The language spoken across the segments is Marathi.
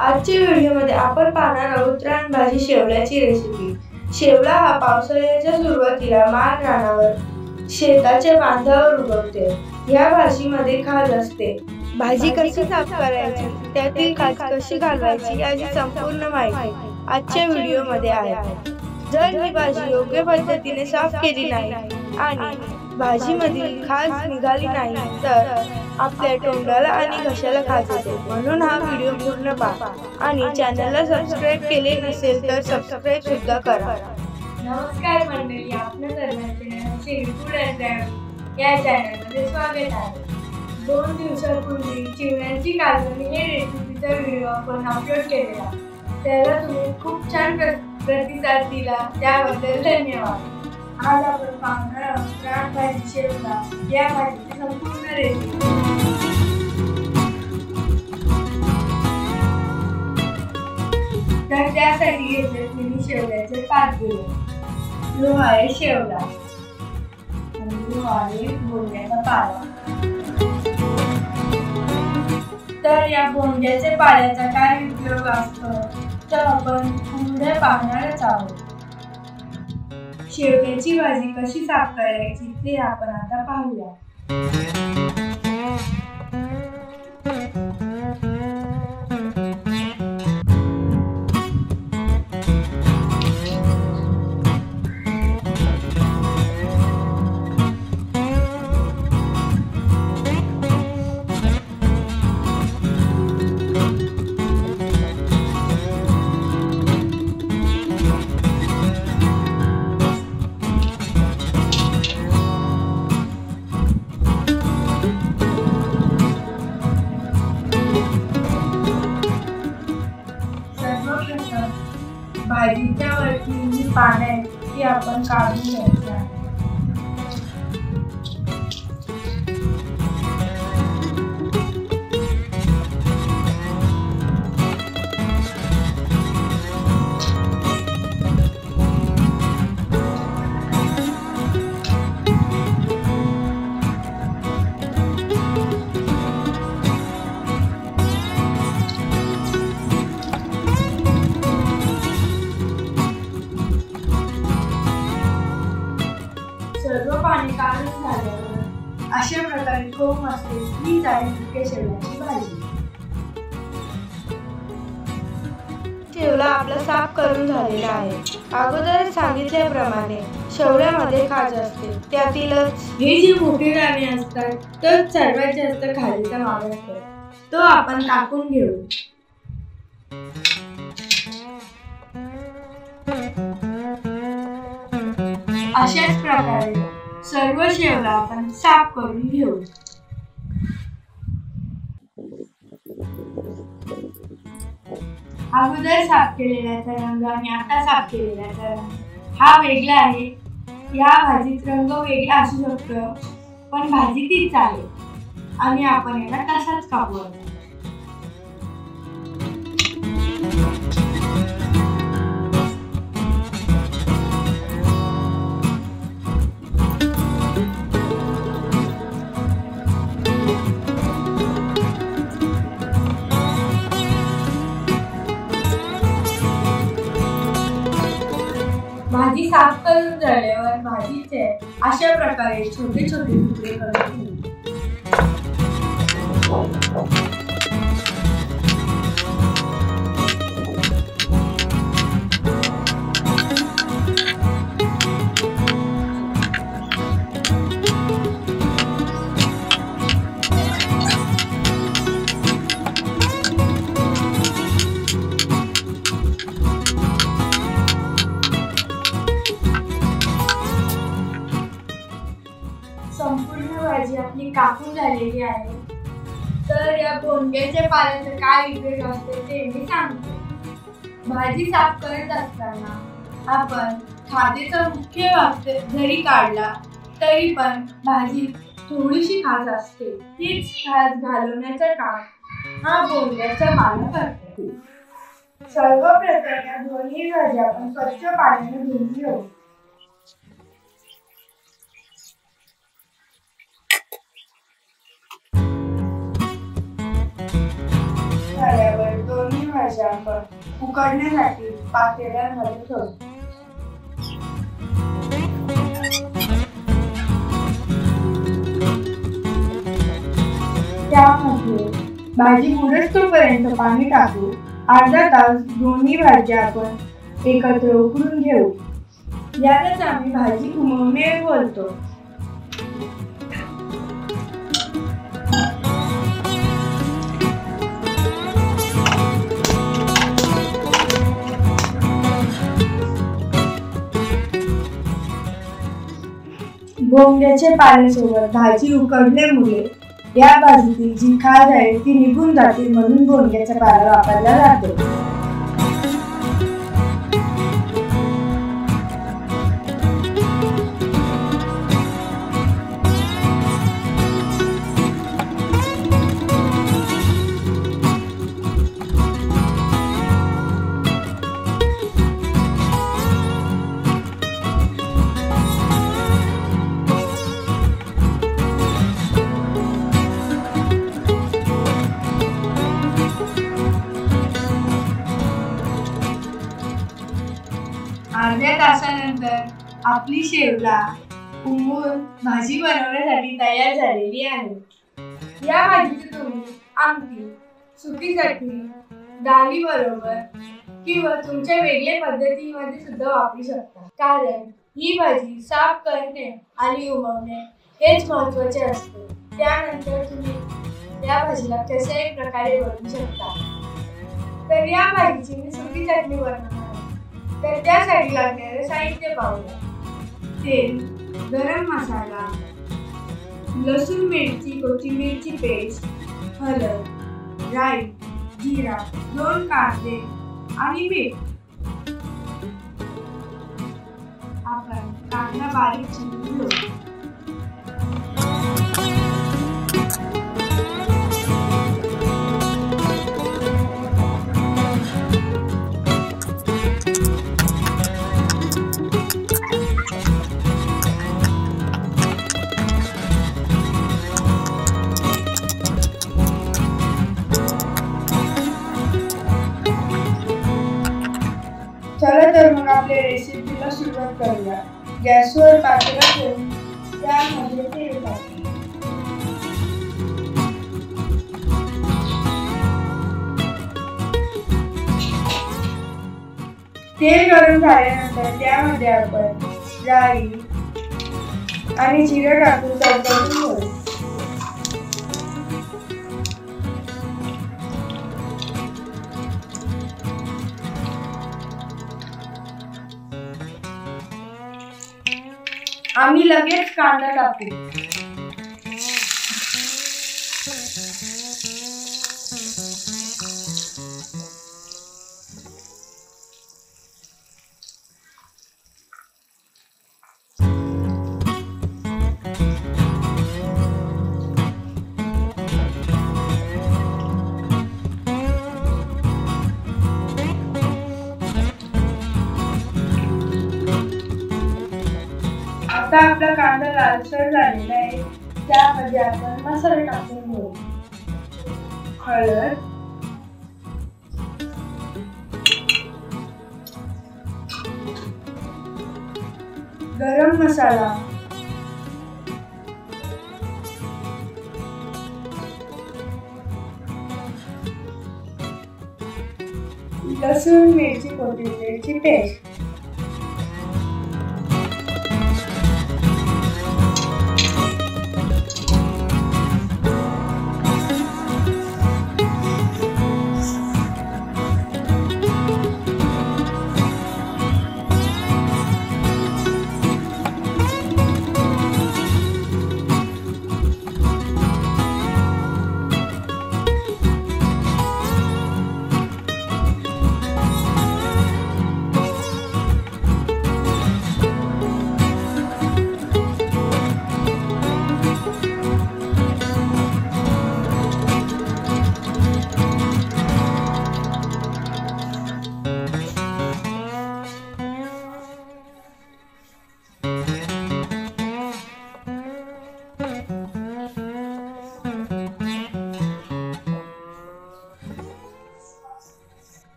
आजच्या व्हिडिओमध्ये आपण पाहणार आहोत रानभाजी शेवल्याची रेसिपी। शेवला हा पावसाळ्याच्या सुरुवातीला मान रानावर शेताच्या बांधावर उगवते। या भाजीमध्ये खाज असते। भाजी कशी साफ करायची, त्यातील खाज कशी घालवायची याची संपूर्ण माहिती आजच्या व्हिडिओमध्ये आहे। जर ही भाजी योग्य पद्धतीने साफ केली नाही आणि भाजीमधील खाज निघाली नाही तर आपल्या तोंडाला आणि घशाला खाज येते। म्हणून हा व्हिडिओ पूर्ण पहा आणि चॅनलला सबस्क्राइब केले नसेल तर सबस्क्राइब सुद्धा करा। नमस्कार मंडळी, आपल्या सर्वांचे या चॅनलमध्ये स्वागत आहे। 2 दिवसांपूर्वी चिवड्यांची कालवणी हे रेसिपीचा व्हिडिओ आपण अपलोड केलेला, त्याला तुम्ही खूप छान प्रतिसाद दिला, त्याबद्दल धन्यवाद। आज आपण पाहणार आहोत रानभाजी शेवला या भाजीची संपूर्ण रेसिपी। तर त्यासाठी घेतले मी शेवल्याचे 5 किलो। जो आहे शेवला आणि जो आहे बोंड्याचा पाला। तर या बोंड्याच्या पाल्याचा काय उपयोग असतो तर आपण पुढे पाहणारच आहोत। शेवग्याची भाजी कशी साफ करायची ते आपण आता पाहूया। भाजीच्या वरती जी पाने आहेत ती आपण काढून घ्यायची आहे। सर्व पाणी काढून झाल्यावर अशा प्रकारे कोंब असते ही झाली सुक्या शेवल्याची भाजी। शेवला आपला साफ करून झालेला आहे। अगोदर सांगितल्याप्रमाणे शेवल्यामध्ये खाज असते, त्यातीलच हे जे मोठे दाणे असतात तर सर्वात जास्त खालीचा भाग असतो, तो आपण कापून घेऊ। अशाच प्रकारे सर्व शेवला आपण साफ करून घेऊ। अगोदर साफ केलेल्याचा रंग आणि आता साफ केलेल्याचा रंग हा वेगळा आहे। या भाजीत रंग वेगळा असू शकतो, पण भाजी तीच आहे आणि आपण याला तसाच कापू। भाजी साफ करून झाल्यावर भाजीचे अशा प्रकारे छोटे छोटे तुकडे करून घेऊ। संपूर्ण भाजी आपली कापून झालेली आहे। तर या बोंड्याच्या पाल्याचा काय उपयोग असतो ते मी सांगते। भाजी साफ करत असताना आपण खाजेचा मुख्य भाग जरी काढला तरी पण भाजी थोडीशी खाज असते, तीच खाज घालवण्याचं काम हा बोंड्याचा पाला करतो। सर्वप्रथम या दोन्ही भाज्या आपण स्वच्छ पाण्याने धुवून घेऊ। झाल्यावर दोन्ही भाज्या भाज्या आपण उकडण्यासाठी पातेल्यामध्ये ठेवतो. त्यामध्ये भाजी मुरस्तोपर्यंत पाणी टाकू. अर्धा तास दोन्ही भाज्या आपण एकत्र उकडून घेऊ. यालाच आम्ही भाजी उमळणे बोलतो. भोंग्याच्या पाल्यासोबत भाजी उकडल्यामुळे या भाजीतील जी खाज आहे ती निघून जाते, म्हणून भोंग्याचा पाला वापरला जातो. अर्ध्या तासानंतर आपली शेवला उमळून भाजी बनवण्यासाठी तयार झालेली आहे. या भाजीची तुम्ही आमटी, सुकी चटणी, डाळी बरोबर किंवा तुमच्या वेगळ्या पद्धतीमध्ये सुद्धा वापरू शकता. कारण ही भाजी साफ करणे आणि उमळणे हेच महत्त्वाचे असते. त्यानंतर तुम्ही या भाजीला कशाही प्रकारे बनवू शकता. तर या भाजीची मी सुकी चटणी बनवणार. तर त्यासाठी लागणारे साहित्य पाहूया. तेल, गरम मसाला, लसूण मिरची कोथिंबीरची पेस्ट, हळद, राई, जिरा, 2 कांदे आणि मीठ. आपण कांदा बारीक चिरून घेऊ. चला तर मग आपल्या रेसिपीला सुरुवात करूया. गॅसवर पातेलं ठेवून त्यामध्ये तेल टाकू. तेल गरम झाल्यानंतर त्यामध्ये आपण राई आणि जिरं टाकून तडतडून घेऊ. आम्ही लगेच कांदा टाकू. आता आपला कांदा लालसर झालेला आहे. त्यामध्ये आपण मसाले टाकून घेऊ. हळद, गरम मसाला, लसूण मिरची कोथिंबीरची पेस्ट,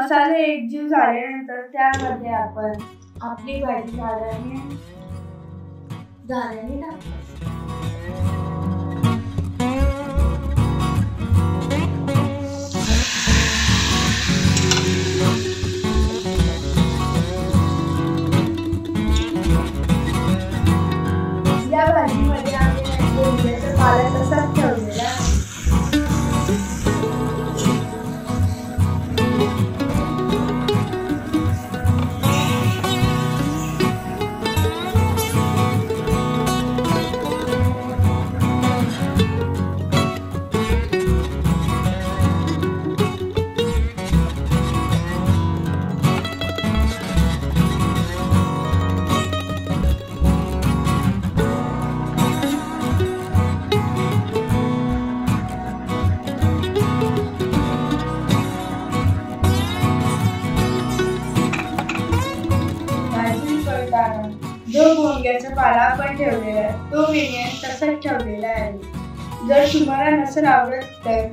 मसाले एकजीव झाल्यानंतर त्यामध्ये आपण आपली भाजी झाल्याने टाकायची. या भाजीमध्ये आम्ही गोंग्याचा पाला तसाच ठेवलेला आहे. जो गोंग्याचा पाला आपण ठेवलेला आहे तो बिर्याणी तसाच ठेवलेला आहे. जर तुम्हाला नसेल आवडत तर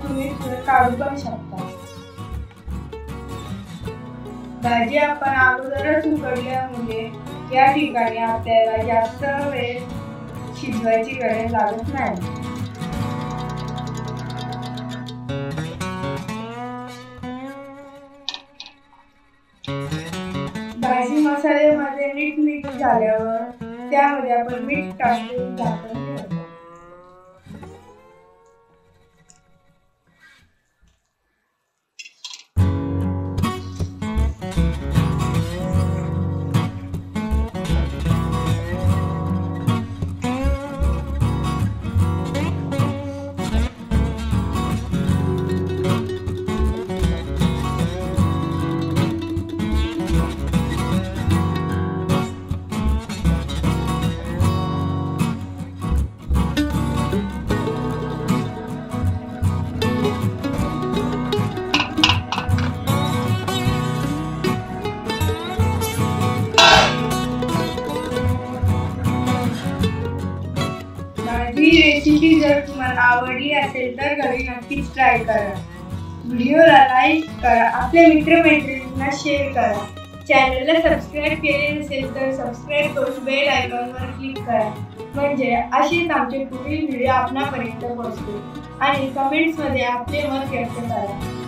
तुम्ही थोडं काढू पण शकता. भाजी आपण अगोदरच उकडल्यामुळे या ठिकाणी आपल्याला जास्त वेळ शिजवायची गरज लागत नाही. भाजी मसाल्यामध्ये मीठ मिक्स झाल्यावर त्यामध्ये आपण मीठ टाकून झाकण ठेवतो. ही रेसिपी जर तुम्हाला आवडली असेल तर घरी नक्कीच ट्राय करा. व्हिडिओला लाईक करा, आपल्या मित्रमैत्रिणींना शेअर करा. चॅनलला सबस्क्राईब केले नसेल तर सबस्क्राईब करून बेल आयकॉनवर क्लिक करा, म्हणजे असेच आमचे पुढील व्हिडिओ आपणापर्यंत पोहोचतील. आणि कमेंट्समध्ये आपले मत व्यक्त करा.